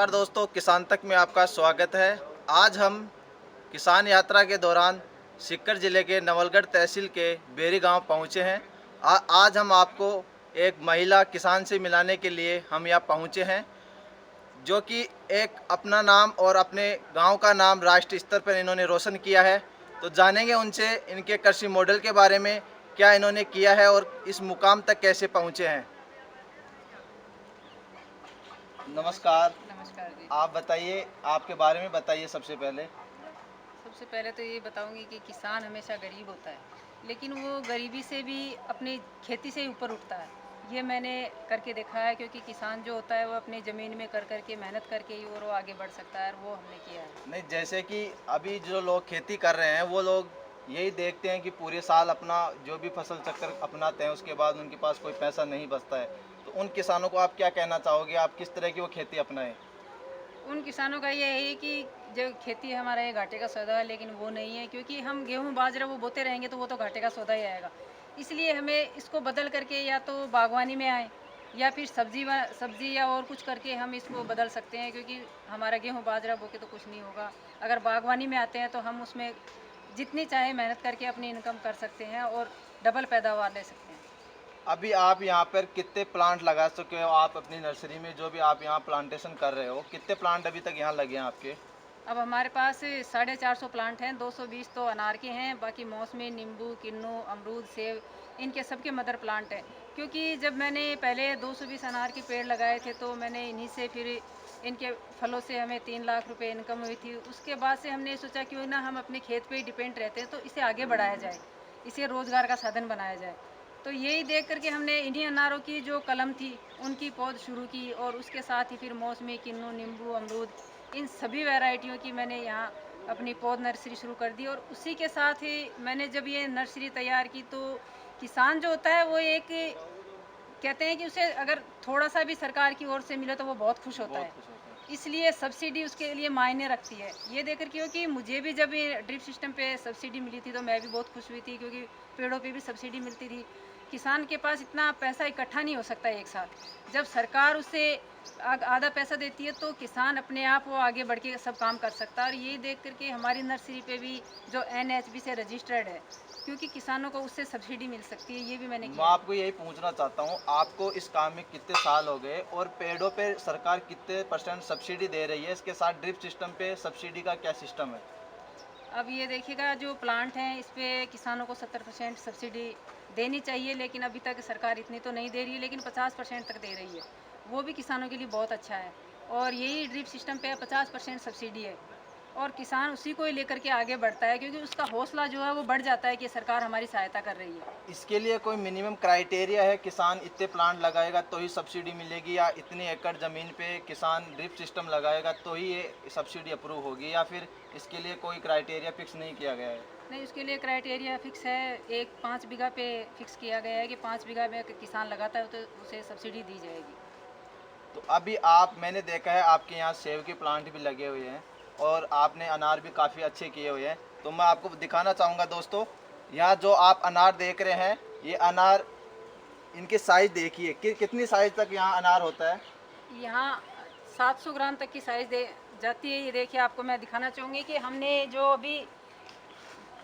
नमस्कार दोस्तों, किसान तक में आपका स्वागत है। आज हम किसान यात्रा के दौरान सीकर ज़िले के नवलगढ़ तहसील के बेरी गांव पहुंचे हैं। आज हम आपको एक महिला किसान से मिलाने के लिए हम यहाँ पहुंचे हैं, जो कि एक अपना नाम और अपने गांव का नाम राष्ट्रीय स्तर पर इन्होंने रोशन किया है। तो जानेंगे उनसे इनके कृषि मॉडल के बारे में, क्या इन्होंने किया है और इस मुकाम तक कैसे पहुँचे हैं। नमस्कार। नमस्कार जी। आप बताइए, आपके बारे में बताइए सबसे पहले। सबसे पहले तो ये बताऊंगी कि किसान हमेशा गरीब होता है, लेकिन वो गरीबी से भी अपनी खेती से ही ऊपर उठता है। ये मैंने करके देखा है, क्योंकि किसान जो होता है वो अपनी ज़मीन में कर करके मेहनत करके ही और वो आगे बढ़ सकता है, और वो हमने किया है। नहीं, जैसे कि अभी जो लोग खेती कर रहे हैं वो लोग यही देखते हैं कि पूरे साल अपना जो भी फसल चक्कर अपनाते हैं, उसके बाद उनके पास कोई पैसा नहीं बचता है। तो उन किसानों को आप क्या कहना चाहोगे, आप किस तरह की वो खेती अपनाएं। उन किसानों का ये है कि जो खेती है हमारा ये घाटे का सौदा है, लेकिन वो नहीं है, क्योंकि हम गेहूं बाजरा वो बोते रहेंगे तो वो तो घाटे का सौदा ही आएगा। इसलिए हमें इसको बदल करके या तो बागवानी में आए, या फिर सब्जी या और कुछ करके हम इसको बदल सकते हैं, क्योंकि हमारा गेहूं बाजरा बो के तो कुछ नहीं होगा। अगर बागवानी में आते हैं तो हम उसमें जितनी चाहे मेहनत करके अपनी इनकम कर सकते हैं और डबल पैदावार ले सकते हैं। अभी आप यहाँ पर कितने प्लांट लगा चुके हो, आप अपनी नर्सरी में जो भी आप यहाँ प्लांटेशन कर रहे हो, कितने प्लांट अभी तक यहाँ लगे हैं आपके। अब हमारे पास 450 प्लांट हैं। 220 तो अनार के हैं, बाकी मौसमी, नींबू, किन्नू, अमरूद, सेब, इनके सबके मदर प्लांट हैं। क्योंकि जब मैंने पहले 220 अनार के पेड़ लगाए थे तो मैंने इन्हीं से फिर इनके फलों से हमें 3 लाख रुपए इनकम हुई थी। उसके बाद से हमने सोचा क्यों ना हम अपने खेत पे ही डिपेंड रहते हैं, तो इसे आगे बढ़ाया जाए, इसे रोज़गार का साधन बनाया जाए। तो यही देख करके हमने इन्हीं अनारों की जो कलम थी उनकी पौध शुरू की, और उसके साथ ही फिर मौसमी, किन्नू, नींबू, अमरूद, इन सभी वैरायटियों की मैंने यहाँ अपनी पौध नर्सरी शुरू कर दी। और उसी के साथ ही मैंने जब ये नर्सरी तैयार की तो किसान जो होता है वो एक कहते हैं कि उसे अगर थोड़ा सा भी सरकार की ओर से मिले तो वो बहुत खुश होता बहुत है। खुश होते हैं। इसलिए सब्सिडी उसके लिए मायने रखती है। ये देखकर क्योंकि मुझे भी जब ये ड्रिप सिस्टम पे सब्सिडी मिली थी तो मैं भी बहुत खुश हुई थी, क्योंकि पेड़ों पे भी सब्सिडी मिलती थी। किसान के पास इतना पैसा इकट्ठा नहीं हो सकता एक साथ। जब सरकार उसे आधा पैसा देती है तो किसान अपने आप वो आगे बढ़ के सब काम कर सकता है। और ये देख करके हमारी नर्सरी पे भी जो NHB से रजिस्टर्ड है, क्योंकि किसानों को उससे सब्सिडी मिल सकती है, ये भी मैंने मैं किया है। आपको यही पूछना चाहता हूँ, आपको इस काम में कितने साल हो गए और पेड़ों पे सरकार कितने परसेंट सब्सिडी दे रही है, इसके साथ ड्रिप सिस्टम पे सब्सिडी का क्या सिस्टम है। अब ये देखिएगा, जो प्लांट हैं इस पे किसानों को 70% सब्सिडी देनी चाहिए, लेकिन अभी तक सरकार इतनी तो नहीं दे रही है, लेकिन 50% तक दे रही है। वो भी किसानों के लिए बहुत अच्छा है। और यही ड्रिप सिस्टम पे 50% सब्सिडी है, और किसान उसी को ही लेकर के आगे बढ़ता है, क्योंकि उसका हौसला जो है वो बढ़ जाता है कि सरकार हमारी सहायता कर रही है। इसके लिए कोई मिनिमम क्राइटेरिया है, किसान इतने प्लांट लगाएगा तो ही सब्सिडी मिलेगी, या इतनी एकड़ ज़मीन पे किसान ड्रिप सिस्टम लगाएगा तो ही ये सब्सिडी अप्रूव होगी, या फिर इसके लिए कोई क्राइटेरिया फिक्स नहीं किया गया है। नहीं, उसके लिए क्राइटेरिया फिक्स है। एक 5 बीघा पे फिक्स किया गया है कि 5 बीघा में अगर किसान लगाता है तो उसे सब्सिडी दी जाएगी। तो अभी आप, मैंने देखा है आपके यहाँ सेब के प्लांट भी लगे हुए हैं और आपने अनार भी काफ़ी अच्छे किए हुए हैं। तो मैं आपको दिखाना चाहूँगा दोस्तों, यहाँ जो आप अनार देख रहे हैं, ये अनार, इनके साइज़ देखिए कि कितनी साइज़ तक यहाँ अनार होता है। यहाँ 700 ग्राम तक की साइज़ दे जाती है। ये देखिए, आपको मैं दिखाना चाहूँगी कि हमने जो अभी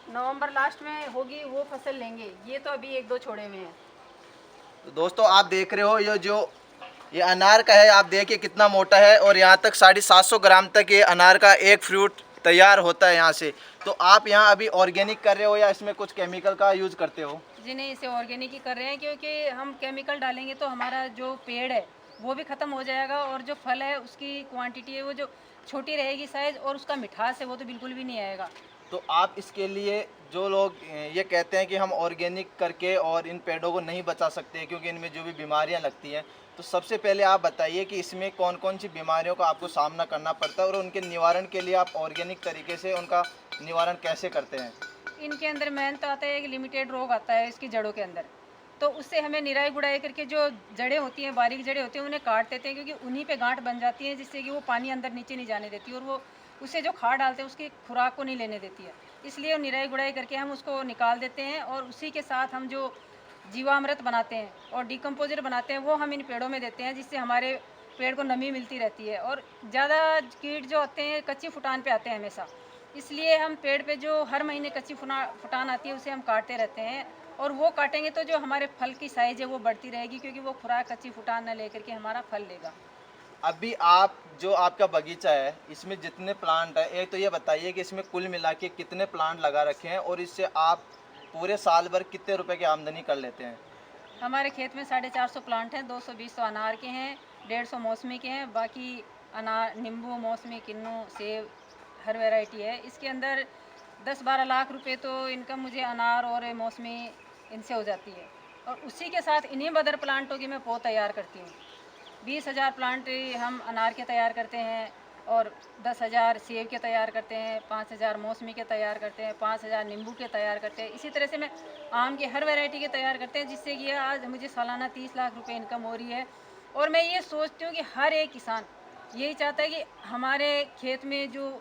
नवंबर लास्ट में होगी वो फसल लेंगे। ये तो अभी 1-2 छोड़े हुए हैं। तो दोस्तों आप देख रहे हो, ये अनार का है, आप देखिए कितना मोटा है, और यहाँ तक 750 ग्राम तक ये अनार का एक फ्रूट तैयार होता है यहाँ से। तो आप यहाँ अभी ऑर्गेनिक कर रहे हो या इसमें कुछ केमिकल का यूज़ करते हो। जी नहीं, इसे ऑर्गेनिक ही कर रहे हैं, क्योंकि हम केमिकल डालेंगे तो हमारा जो पेड़ है वो भी ख़त्म हो जाएगा, और जो फल है उसकी क्वांटिटी है वो जो छोटी रहेगी साइज़, और उसका मिठास है वो तो बिल्कुल भी नहीं आएगा। तो आप इसके लिए, जो लोग ये कहते हैं कि हम ऑर्गेनिक करके और इन पेड़ों को नहीं बचा सकते क्योंकि इनमें जो भी बीमारियां लगती हैं, तो सबसे पहले आप बताइए कि इसमें कौन कौन सी बीमारियों का आपको सामना करना पड़ता है और उनके निवारण के लिए आप ऑर्गेनिक तरीके से उनका निवारण कैसे करते हैं। इनके अंदर मेन तो आता है एक लिमिटेड रोग आता है इसकी जड़ों के अंदर। तो उससे हमें निराई गुड़ाई करके जो जड़ें होती हैं, बारीक जड़ें होती हैं, उन्हें काट देते हैं, क्योंकि उन्हीं पे गांठ बन जाती है, जिससे कि वो पानी अंदर नीचे नहीं जाने देती, और वो उससे जो खाद डालते हैं उसकी खुराक को नहीं लेने देती है। इसलिए निराई गुड़ाई करके हम उसको निकाल देते हैं, और उसी के साथ हम जो जीवामृत बनाते हैं और डिकम्पोजर बनाते हैं वो हम इन पेड़ों में देते हैं, जिससे हमारे पेड़ को नमी मिलती रहती है। और ज़्यादा कीट जो आते हैं कच्ची फुटान पे आते हैं हमेशा, इसलिए हम पेड़ पे जो हर महीने कच्ची फुटान आती है उसे हम काटते रहते हैं। और वो काटेंगे तो जो हमारे फल की साइज़ है वो बढ़ती रहेगी, क्योंकि वो खुराक कच्ची फुटान न लेकर के हमारा फल लेगा। अभी आप जो आपका बगीचा है इसमें जितने प्लांट है, एक तो ये बताइए कि इसमें कुल मिला के कितने प्लांट लगा रखे हैं और इससे आप पूरे साल भर कितने रुपए की आमदनी कर लेते हैं? हमारे खेत में 450 प्लांट हैं, 220 तो अनार के हैं, 150 मौसमी के हैं, बाकी अनार, नींबू, मौसमी, किन्नू, सेब, हर वैरायटी है। इसके अंदर 10-12 लाख रुपए तो इनकम मुझे अनार और मौसमी इनसे हो जाती है। और उसी के साथ इन्हीं मदर प्लांटों की मैं पौध तैयार करती हूँ। 20,000 प्लांट हम अनार के तैयार करते हैं, और 10,000 सेब के तैयार करते हैं, 5,000 मौसमी के तैयार करते हैं, 5,000 नींबू के तैयार करते हैं। इसी तरह से मैं आम के हर वैरायटी के तैयार करते हैं, जिससे कि आज मुझे सालाना 30 लाख रुपए इनकम हो रही है। और मैं ये सोचती हूँ कि हर एक किसान यही चाहता है कि हमारे खेत में जो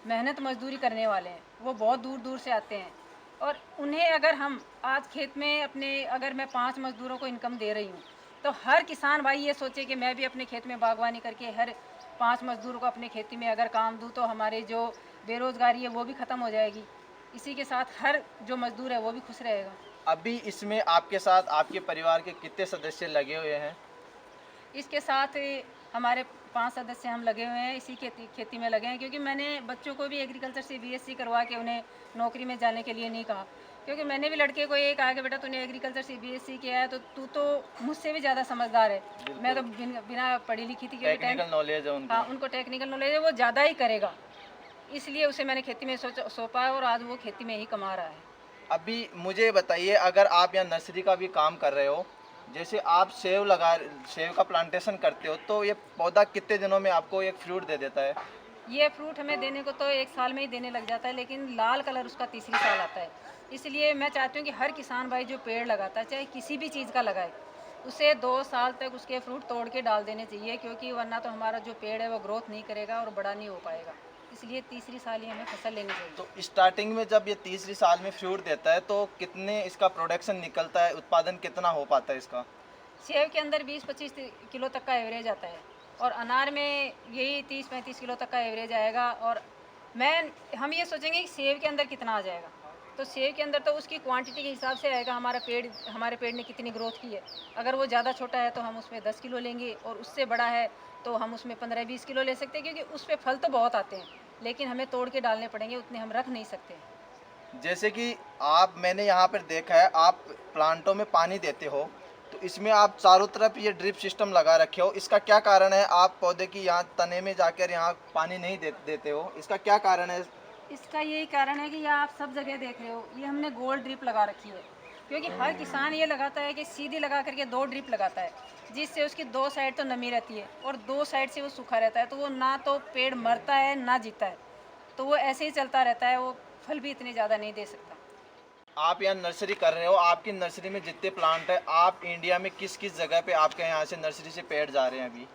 मेहनत मजदूरी करने वाले हैं वो बहुत दूर दूर से आते हैं, और उन्हें अगर हम आज खेत में अपने, अगर मैं 5 मजदूरों को इनकम दे रही हूँ, तो हर किसान भाई ये सोचे कि मैं भी अपने खेत में बागवानी करके हर 5 मजदूरों को अपने खेती में अगर काम दूँ तो हमारे जो बेरोज़गारी है वो भी ख़त्म हो जाएगी। इसी के साथ हर जो मज़दूर है वो भी खुश रहेगा। अभी इसमें आपके साथ आपके परिवार के कितने सदस्य लगे हुए हैं? इसके साथ हमारे 5 सदस्य हम लगे हुए हैं, इसी खेती में लगे हैं, क्योंकि मैंने बच्चों को भी एग्रीकल्चर से बीएससी करवा के उन्हें नौकरी में जाने के लिए नहीं कहा। क्योंकि मैंने भी लड़के को ये कहा कि बेटा तूने एग्रीकल्चर से बीएससी किया है तो तू तो मुझसे भी ज़्यादा समझदार है। मैं तो बिना पढ़ी लिखी थी, क्योंकि टेक्निकल नॉलेज है उनको। हाँ, उनको टेक्निकल नॉलेज है, वो ज़्यादा ही करेगा। इसलिए उसे मैंने खेती में सौंपा है, और आज वो खेती में ही कमा रहा है। अभी मुझे बताइए, अगर आप यहाँ नर्सरी का भी काम कर रहे हो, जैसे आप सेव का प्लांटेशन करते हो, तो ये पौधा कितने दिनों में आपको एक फ्रूट दे देता है? ये फ्रूट हमें देने को तो 1 साल में ही देने लग जाता है, लेकिन लाल कलर उसका तीसरी साल आता है। इसलिए मैं चाहती हूँ कि हर किसान भाई जो पेड़ लगाता है, चाहे किसी भी चीज़ का लगाए, उसे 2 साल तक उसके फ्रूट तोड़ के डाल देने चाहिए, क्योंकि वरना तो हमारा जो पेड़ है वो ग्रोथ नहीं करेगा और बड़ा नहीं हो पाएगा। इसलिए तीसरी साल ही हमें फसल लेनी चाहिए। तो स्टार्टिंग में जब ये तीसरी साल में फ्रूट देता है तो कितने इसका प्रोडक्शन निकलता है, उत्पादन कितना हो पाता है इसका? सेब के अंदर 20-25 किलो तक का एवरेज आता है, और अनार में यही 30-35 किलो तक का एवरेज आएगा। और हम ये सोचेंगे कि सेब के अंदर कितना आ जाएगा, तो सेब के अंदर तो उसकी क्वांटिटी के हिसाब से आएगा, हमारे पेड़ ने कितनी ग्रोथ की है। अगर वो ज़्यादा छोटा है तो हम उसमें 10 किलो लेंगे, और उससे बड़ा है तो हम उसमें 15-20 किलो ले सकते हैं, क्योंकि उस पर फल तो बहुत आते हैं, लेकिन हमें तोड़ के डालने पड़ेंगे, उतने हम रख नहीं सकते। जैसे कि मैंने यहाँ पर देखा है, आप प्लांटों में पानी देते हो, तो इसमें आप चारों तरफ ये ड्रिप सिस्टम लगा रखे हो, इसका क्या कारण है? आप पौधे की यहाँ तने में जाकर यहाँ पानी नहीं देते हो, इसका क्या कारण है? इसका यही कारण है कि ये आप सब जगह देख रहे हो, ये हमने गोल ड्रिप लगा रखी है, क्योंकि हर किसान ये लगाता है कि सीधी लगा करके 2 ड्रिप लगाता है, जिससे उसकी 2 साइड तो नमी रहती है और 2 साइड से वो सूखा रहता है, तो वो ना तो पेड़ मरता है ना जीता है, तो वो ऐसे ही चलता रहता है, वो फल भी इतने ज़्यादा नहीं दे सकता। आप यहाँ नर्सरी कर रहे हो, आपकी नर्सरी में जितने प्लांट है, आप इंडिया में किस किस जगह पे आपके यहाँ से नर्सरी से पेड़ जा रहे हैं अभी?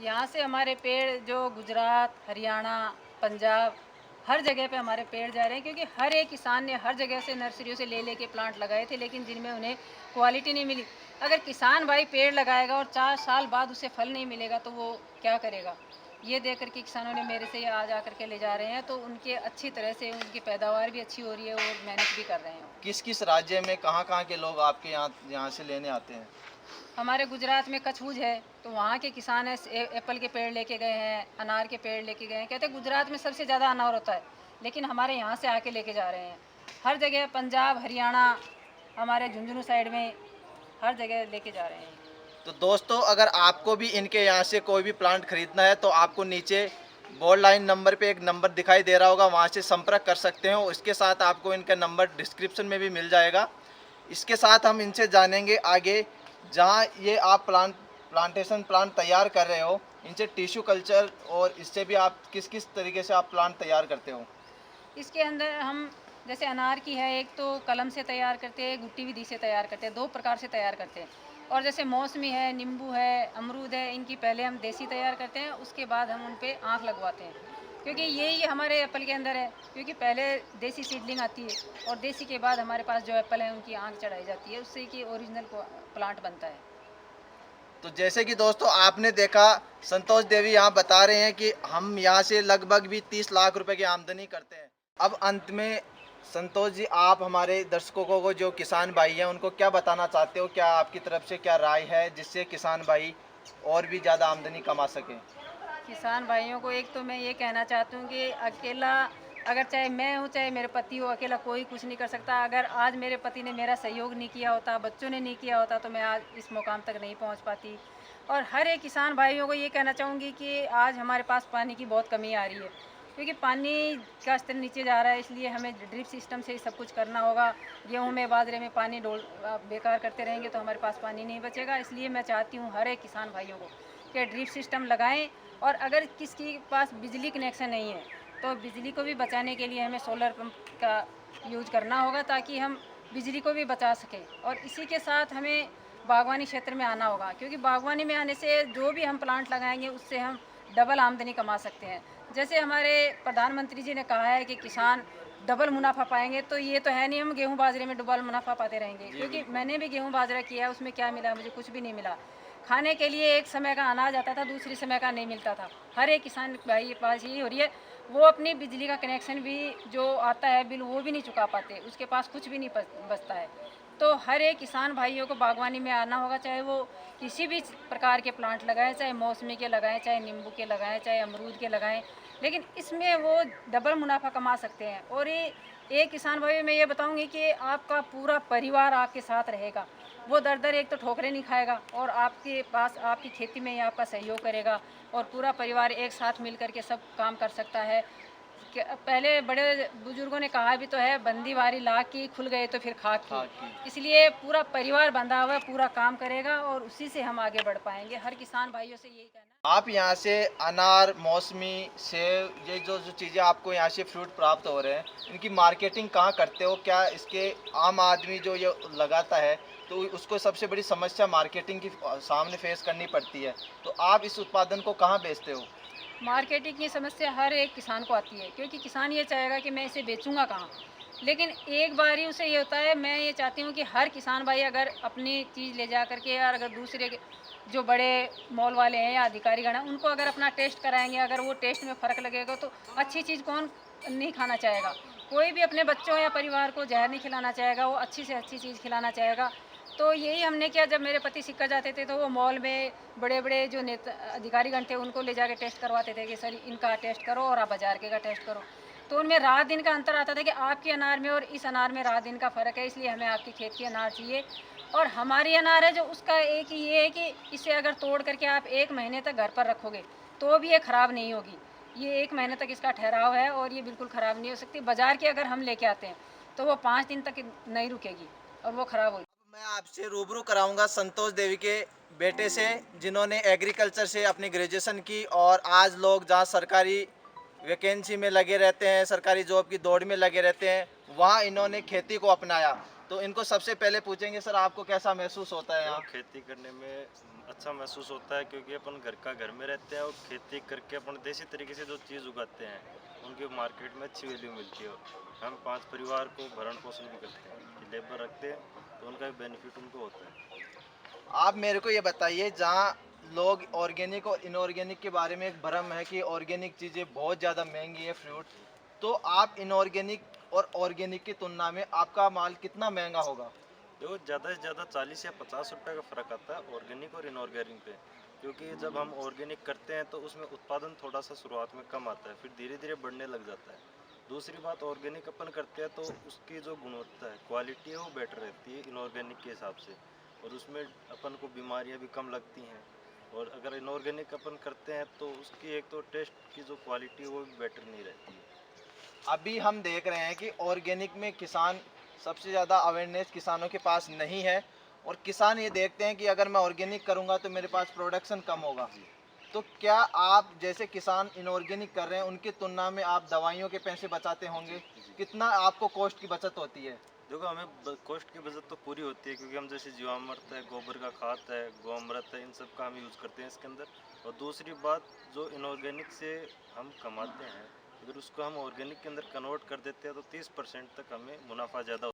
यहाँ से हमारे पेड़ जो गुजरात, हरियाणा, पंजाब, हर जगह पे हमारे पेड़ जा रहे हैं, क्योंकि हर एक किसान ने हर जगह से नर्सरियों से ले लेके प्लांट लगाए थे, लेकिन जिनमें उन्हें क्वालिटी नहीं मिली। अगर किसान भाई पेड़ लगाएगा और 4 साल बाद उसे फल नहीं मिलेगा तो वो क्या करेगा? ये देख कर के किसानों ने मेरे से ये आज आकर के ले जा रहे हैं, तो उनके अच्छी तरह से उनकी पैदावार भी अच्छी हो रही है और मेहनत भी कर रहे हैं। किस किस राज्य में कहाँ कहाँ के लोग आपके यहाँ से लेने आते हैं? हमारे गुजरात में कच्छबूझ है, तो वहाँ के किसान है एप्पल के पेड़ लेके गए हैं, अनार के पेड़ लेके गए हैं। कहते हैं गुजरात में सबसे ज़्यादा अनार होता है, लेकिन हमारे यहाँ से आके लेके जा रहे हैं। हर जगह पंजाब, हरियाणा, हमारे झुंझुनू साइड में हर जगह लेके जा रहे हैं। तो दोस्तों, अगर आपको भी इनके यहाँ से कोई भी प्लांट खरीदना है तो आपको नीचे बोर्ड लाइन नंबर पे एक नंबर दिखाई दे रहा होगा, वहाँ से संपर्क कर सकते हो। इसके साथ आपको इनका नंबर डिस्क्रिप्शन में भी मिल जाएगा। इसके साथ हम इनसे जानेंगे आगे, जहाँ ये आप प्लांट तैयार कर रहे हो, इनसे टिश्यू कल्चर और इससे भी आप किस किस तरीके से आप प्लांट तैयार करते हो? इसके अंदर हम जैसे अनार की है, एक तो कलम से तैयार करते हैं, गुट्टी विधि से तैयार करते हैं, 2 प्रकार से तैयार करते हैं। और जैसे मौसमी है, नींबू है, अमरूद है, इनकी पहले हम देसी तैयार करते हैं, उसके बाद हम उन पे आँख लगवाते हैं, क्योंकि यही हमारे एप्पल के अंदर है। क्योंकि पहले देसी सीडलिंग आती है और देसी के बाद हमारे पास जो एप्पल है उनकी आँख चढ़ाई जाती है, उससे कि ओरिजिनल प्लांट बनता है। तो जैसे कि दोस्तों आपने देखा, संतोष देवी यहाँ बता रहे हैं कि हम यहाँ से लगभग भी 30 लाख रुपए की आमदनी करते हैं। अब अंत में संतोष जी, आप हमारे दर्शकों को, जो किसान भाई हैं, उनको क्या बताना चाहते हो? क्या आपकी तरफ से क्या राय है जिससे किसान भाई और भी ज़्यादा आमदनी कमा सकें? किसान भाइयों को एक तो मैं ये कहना चाहती हूँ कि अकेला, अगर चाहे मैं हूँ चाहे मेरे पति हो, अकेला कोई कुछ नहीं कर सकता। अगर आज मेरे पति ने मेरा सहयोग नहीं किया होता, बच्चों ने नहीं किया होता, तो मैं आज इस मुकाम तक नहीं पहुँच पाती। और हर एक किसान भाइयों को ये कहना चाहूँगी कि आज हमारे पास पानी की बहुत कमी आ रही है, क्योंकि पानी का स्तर नीचे जा रहा है, इसलिए हमें ड्रिप सिस्टम से ही सब कुछ करना होगा। गेहूँ में, बाजरे में पानी बेकार करते रहेंगे तो हमारे पास पानी नहीं बचेगा। इसलिए मैं चाहती हूँ हर एक किसान भाइयों को कि ड्रिप सिस्टम लगाएं। और अगर किसी के पास बिजली कनेक्शन नहीं है तो बिजली को भी बचाने के लिए हमें सोलर पंप का यूज करना होगा, ताकि हम बिजली को भी बचा सकें। और इसी के साथ हमें बागवानी क्षेत्र में आना होगा, क्योंकि बागवानी में आने से जो भी हम प्लांट लगाएंगे उससे हम डबल आमदनी कमा सकते हैं। जैसे हमारे प्रधानमंत्री जी ने कहा है कि किसान डबल मुनाफा पाएंगे, तो ये तो है नहीं हम गेहूं बाजरे में डबल मुनाफा पाते रहेंगे, क्योंकि मैंने भी गेहूं बाजरा किया है, उसमें क्या मिला? मुझे कुछ भी नहीं मिला। खाने के लिए एक समय का अनाज आता था, दूसरी समय का नहीं मिलता था। हर एक किसान भाई के पास यही हो रही है, वो अपनी बिजली का कनेक्शन भी जो आता है बिल, वो भी नहीं चुका पाते, उसके पास कुछ भी नहीं बचता है। तो हर एक किसान भाइयों को बागवानी में आना होगा, चाहे वो किसी भी प्रकार के प्लांट लगाएं, चाहे मौसमी के लगाएं, चाहे नींबू के लगाएं, चाहे अमरूद के लगाएं, लेकिन इसमें वो डबल मुनाफा कमा सकते हैं। और ये एक किसान भाई, मैं ये बताऊंगी कि आपका पूरा परिवार आपके साथ रहेगा। वो दर दर एक तो ठोकरें नहीं खाएगा, और आपके पास आपकी खेती में ही आपका सहयोग करेगा, और पूरा परिवार एक साथ मिल करके सब काम कर सकता है। पहले बड़े बुजुर्गों ने कहा भी तो है, बंदी वारी लाख की, खुल गए तो फिर खाक हाँ की। कि इसलिए पूरा परिवार बंधा हुआ है, पूरा काम करेगा, और उसी से हम आगे बढ़ पाएंगे। हर किसान भाइयों से यही कहना है। आप यहाँ से अनार, मौसमी, सेब, ये जो जो चीज़ें आपको यहाँ से फ्रूट प्राप्त हो रहे हैं, इनकी मार्केटिंग कहाँ करते हो? क्या इसके आम आदमी जो ये लगाता है तो उसको सबसे बड़ी समस्या मार्केटिंग की सामने फेस करनी पड़ती है, तो आप इस उत्पादन को कहाँ बेचते हो? मार्केटिंग की समस्या हर एक किसान को आती है, क्योंकि किसान ये चाहेगा कि मैं इसे बेचूंगा कहाँ। लेकिन एक बार ही उसे ये होता है, मैं ये चाहती हूँ कि हर किसान भाई अगर अपनी चीज़ ले जा करके, या अगर दूसरे जो बड़े मॉल वाले हैं या अधिकारीगण हैं, उनको अगर अपना टेस्ट कराएंगे, अगर वो टेस्ट में फ़र्क लगेगा, तो अच्छी चीज़ कौन नहीं खाना चाहेगा? कोई भी अपने बच्चों या परिवार को जहर नहीं खिलाना चाहेगा, वो अच्छी से अच्छी चीज़ खिलाना चाहेगा। तो यही हमने किया। जब मेरे पति सिक्का जाते थे तो वो मॉल में बड़े बड़े जो नेता अधिकारीगण थे उनको ले जाके टेस्ट करवाते थे कि सर इनका टेस्ट करो और आप बाजार के का टेस्ट करो। तो उनमें रात दिन का अंतर आता था कि आपके अनार में और इस अनार में रात दिन का फ़र्क है, इसलिए हमें आपकी खेत की अनार चाहिए। और हमारी अनार है जो, उसका एक ही ये है कि इसे अगर तोड़ करके आप 1 महीने तक घर पर रखोगे तो भी ये ख़राब नहीं होगी। ये 1 महीने तक इसका ठहराव है, और ये बिल्कुल ख़राब नहीं हो सकती। बाज़ार की अगर हम लेके आते हैं तो वो 5 दिन तक नहीं रुकेगी और वो ख़राब हो। मैं आपसे रूबरू कराऊंगा संतोष देवी के बेटे से, जिन्होंने एग्रीकल्चर से अपनी ग्रेजुएशन की, और आज लोग जहां सरकारी वैकेंसी में लगे रहते हैं, सरकारी जॉब की दौड़ में लगे रहते हैं, वहां इन्होंने खेती को अपनाया। तो इनको सबसे पहले पूछेंगे, सर आपको कैसा महसूस होता है जो यहाँ? खेती करने में अच्छा महसूस होता है, क्योंकि अपन घर का घर में रहते हैं और खेती करके अपन देसी तरीके से जो चीज़ उगाते हैं उनकी मार्केट में अच्छी वैल्यू मिलती है। हम 5 परिवार को भरण पोषण भी करते हैं कि लेबर रखते हैं तो उनका भी बेनिफिट उनको होता है। आप मेरे को ये बताइए, जहाँ लोग ऑर्गेनिक और इनऑर्गेनिक के बारे में एक भ्रम है कि ऑर्गेनिक चीज़ें बहुत ज़्यादा महंगी है फ्रूट, तो आप इनऑर्गेनिक और ऑर्गेनिक की तुलना में आपका माल कितना महंगा होगा? जो ज़्यादा से ज़्यादा 40 या 50 रुपये का फ़र्क आता है ऑर्गेनिक और इनऑर्गेनिक पे, क्योंकि जब हम ऑर्गेनिक करते हैं तो उसमें उत्पादन थोड़ा सा शुरुआत में कम आता है, फिर धीरे धीरे बढ़ने लग जाता है। दूसरी बात, ऑर्गेनिक अपन करते हैं तो उसकी जो गुणवत्ता है, क्वालिटी है, वो बेटर रहती है इनऑर्गेनिक के हिसाब से, और उसमें अपन को बीमारियां भी कम लगती हैं। और अगर इनऑर्गेनिक अपन करते हैं तो उसकी एक तो टेस्ट की जो क्वालिटी है वो भी बेटर नहीं रहती है। अभी हम देख रहे हैं कि ऑर्गेनिक में किसान, सबसे ज़्यादा अवेयरनेस किसानों के पास नहीं है, और किसान ये देखते हैं कि अगर मैं ऑर्गेनिक करूंगा तो मेरे पास प्रोडक्शन कम होगा। तो क्या आप जैसे किसान इनऑर्गेनिक कर रहे हैं, उनकी तुलना में आप दवाइयों के पैसे बचाते होंगे? जी। कितना आपको कॉस्ट की बचत होती है? देखो, हमें कॉस्ट की बचत तो पूरी होती है, क्योंकि हम जैसे जीवामृत है, गोबर का खाद है, गोअमृत है, इन सब का हम यूज़ करते हैं इसके अंदर। और दूसरी बात, जो इनऑर्गेनिक से हम कमाते हैं, अगर उसको हम ऑर्गेनिक के अंदर कन्वर्ट कर देते हैं तो 30% तक हमें मुनाफा ज़्यादा